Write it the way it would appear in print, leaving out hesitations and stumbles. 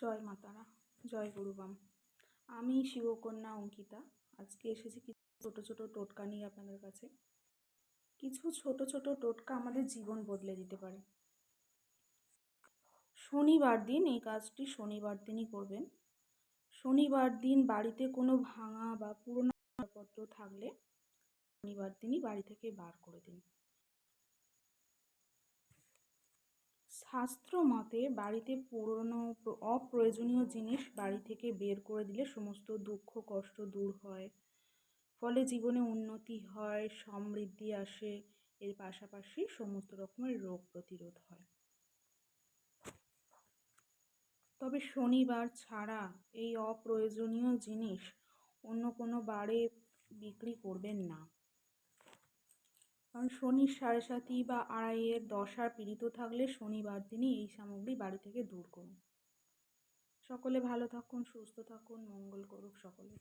জয় মা তারা, জয় গুরুবাম। আমি শিবকন্যা অঙ্কিতা। আজকে এসেছি কিছু ছোটো ছোটো টোটকা নিয়ে আপনাদের কাছে। কিছু ছোট ছোট টোটকা আমাদের জীবন বদলে দিতে পারে। শনিবার দিন এই কাজটি শনিবার দিনই করবেন। শনিবার দিন বাড়িতে কোনো ভাঙা বা পুরোনো আসবাবপত্র থাকলে শনিবার দিনই বাড়ি থেকে বার করে দিন। শাস্ত্র মতে বাড়িতে পুরনো অপ্রয়োজনীয় জিনিস বাড়ি থেকে বের করে দিলে সমস্ত দুঃখ কষ্ট দূর হয়, ফলে জীবনে উন্নতি হয়, সমৃদ্ধি আসে, এর পাশাপাশি সমস্ত রকমের রোগ প্রতিরোধ হয়। তবে শনিবার ছাড়া এই অপ্রয়োজনীয় জিনিস অন্য কোনো বারে বিক্রি করবেন না, কারণ শনির 7.5 বা 2.5 দশা পীড়িত থাকলে শনিবার দিনই এই সামগ্রী বাড়ি থেকে দূর করুন। সকলে ভালো থাকুন, সুস্থ থাকুন, মঙ্গল করুক সকলে।